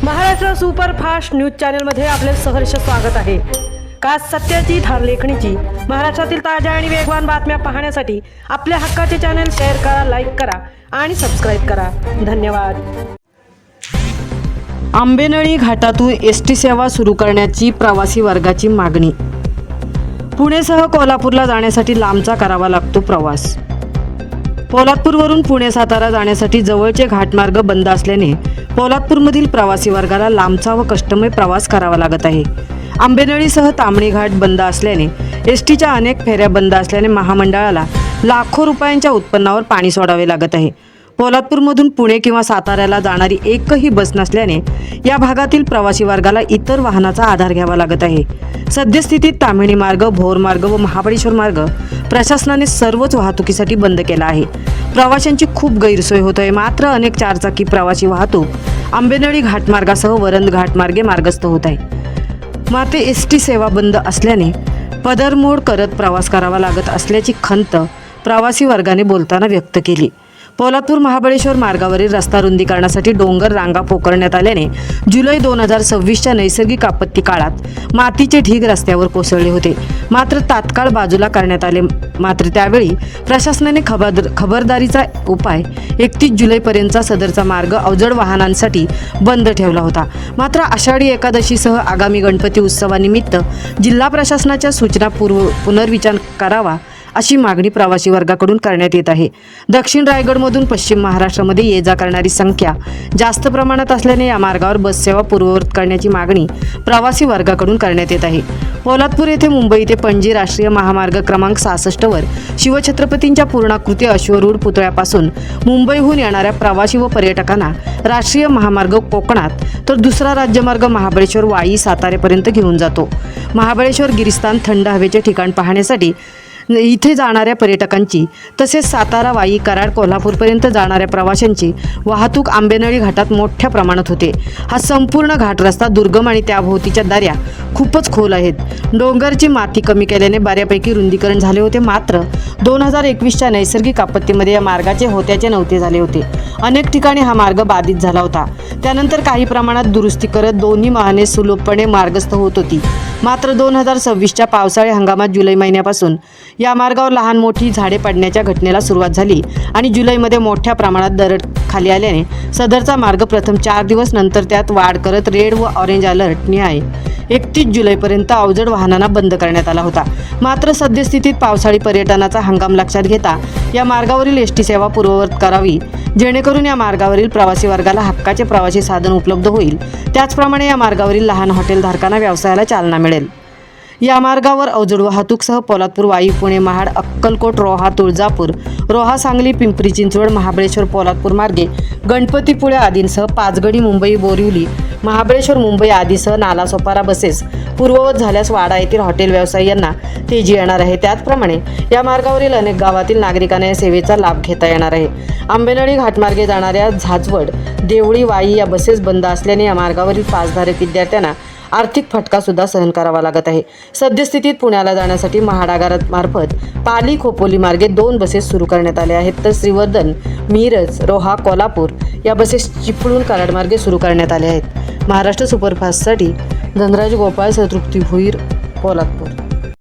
Maharashtra superfast news चॅनलमध्ये आपले सहर्ष स्वागत आहे। का सत्याची धार लेखणीची महाराष्ट्रातील ताज्या आणि वेगवान बातम्या पाहण्यासाठी आपल्या हक्काचे चॅनल शेअर करा, लाईक करा आणि सबस्क्राइब करा। धन्यवाद। आंबेनळी घाटातून एसटी सेवा सुरू करण्याची प्रवासी वर्गाची मागणी। पुणेसह कोल्हापूरला जाण्यासाठी लांबचा करावा लागतो प्रवास। पोलादपूरवरून पुणे सातारा जाण्यासाठी जवळचे घाटमार्ग बंद असल्याने पोलादपूरमधील प्रवासी वर्गाला लांबचा व कष्टमय प्रवास करावा लागत आहे। आंबेनळीसह तांबणी घाट बंद असल्याने एसटीच्या अनेक फेऱ्या बंद असल्याने महामंडळाला लाखो रुपयांच्या उत्पन्नावर पाणी सोडावे लागत आहे। पोलादपूरमधून पुणे किंवा साताऱ्याला जाणारी एकही बस नसल्याने या भागातील प्रवासी वर्गाला इतर वाहनाचा आधार घ्यावा लागत आहे। सद्यस्थितीत ताम्हिणी मार्ग, भोर मार्ग व महाबळेश्वर मार्ग प्रशासनाने सर्वच वाहतुकीसाठी बंद केला आहे। प्रवाशांची खूप गैरसोय होत आहे। मात्र अनेक चारचाकी प्रवासी वाहतूक आंबेनळी घाटमार्गासह वरंद घाटमार्गे मार्गस्थ होत आहे। मात्र एसटी सेवा बंद असल्याने पदरमोड करत प्रवास करावा लागत असल्याची खंत प्रवासी वर्गाने बोलताना व्यक्त केली। पोलादपूर महाबळेश्वर मार्गावरील रस्ता रुंदीकरणासाठी डोंगर रांगा पोखरण्यात आल्याने जुलै 2026च्या नैसर्गिक आपत्ती काळात मातीचे ढीग रस्त्यावर कोसळले होते। मात्र तात्काळ बाजूला करण्यात आले। मात्र त्यावेळी प्रशासनाने खबरदारीचा उपाय 31 जुलैपर्यंतचा सदरचा मार्ग अवजड वाहनांसाठी बंद ठेवला होता। मात्र आषाढी एकादशीसह आगामी गणपती उत्सवानिमित्त जिल्हा प्रशासनाच्या सूचना पुनर्विचार करावा अशी मागणी प्रवासी वर्गाकडून करण्यात येत आहे। दक्षिण रायगडमधून पश्चिम महाराष्ट्रामध्ये ये जा करणारी संख्या जास्त प्रमाणात असल्याने या मार्गावर बस सेवा पूर्ववत करण्याची मागणी प्रवासी वर्गाकडून करण्यात येत आहे। पोलादपूर येथे मुंबई ते पणजी राष्ट्रीय महामार्ग क्रमांक 66 वर शिवछत्रपतींच्या पूर्णाकृती अश्वरूढ पुतळ्यापासून मुंबईहून येणाऱ्या प्रवासी व पर्यटकांना राष्ट्रीय महामार्ग कोकणात तर दुसरा राज्यमार्ग महाबळेश्वर वाई साताऱ्यापर्यंत घेऊन जातो। महाबळेश्वर गिरिस्थान थंड हवेचे ठिकाण पाहण्यासाठी इथे जाणाऱ्या पर्यटकांची तसेच सातारा वाई कराड कोल्हापूरपर्यंत जाणाऱ्या प्रवाशांची वाहतूक आंबेनळी घाटात मोठ्या प्रमाणात होते। हा संपूर्ण घाट रस्ता दुर्गम आणि त्याभोवतीच्या दऱ्या खूपच खोल आहेत। डोंगरची माती कमी केल्याने बऱ्यापैकी रुंदीकरण झाले होते। मात्र 2021च्या नैसर्गिक आपत्तीमध्ये या मार्गाचे होत्याचे नव्हते झाले होते। अनेक ठिकाणी हा मार्ग बाधित झाला होता। त्यानंतर काही प्रमाणात दुरुस्ती करत दोन्ही वाहने सुलभपणे मार्गस्थ होत होती। मात्र 2026च्या पावसाळी हंगामात जुलै महिन्यापासून या मार्गावर लहान मोठी झाडे पडण्याच्या घटनेला सुरुवात झाली आणि जुलैमध्ये मोठ्या प्रमाणात दरड खाली आल्याने सदरचा मार्ग प्रथम 4 दिवस नंतर त्यात वाढ करत रेड व ऑरेंज अलर्ट निहाय 31 जुलैपर्यंत अवजड वाहनांना बंद करण्यात आला होता। मात्र सद्यस्थितीत पावसाळी पर्यटनाचा हंगाम लक्षात घेता या मार्गावरील एसटी सेवा पूर्ववत करावी, जेणेकरून या मार्गावरील प्रवासी वर्गाला हक्काचे प्रवासी साधन उपलब्ध होईल। त्याचप्रमाणे या मार्गावरील लहान हॉटेलधारकांना व्यवसायाला चालना मिळेल। या मार्गावर अवजड वाहतूकसह पोलादपूर वाई पुणे महाड अक्कलकोट रोहा तुळजापूर रोहा सांगली पिंपरी चिंचवड महाबळेश्वर पोलादपूर मार्गे गणपतीपुळे आदींसह पाचगणी मुंबई बोरिवली महाबळेश्वर मुंबई आदीसह नालासोपारा बसेस पूर्ववत झाल्यास वाडा येथील हॉटेल व्यावसायिकांना तेजी येणार आहे। त्याचप्रमाणे या मार्गावरील अनेक गावातील नागरिकांना या सेवेचा लाभ घेता येणार आहे। आंबेनळी घाटमार्गे जाणाऱ्या झाजवड देवळी वाई या बसेस बंद असल्याने या मार्गावरील पासधारक विद्यार्थ्यांना आर्थिक फटका सुद्धा सहन करावा लागत आहे। सद्यस्थितीत पुण्याला जाण्यासाठी महाडागामार्फत पाली खोपोली मार्गे 2 बसेस सुरू करण्यात आल्या आहेत, तर श्रीवर्धन मिरज रोहा कोल्हापूर या बसेस चिपळूण कराड मार्गे सुरू करण्यात आल्या आहेत। महाराष्ट्र सुपरफास्टसाठी धनराज गोपाळ, तृप्ती भुईर, पोलादपूर।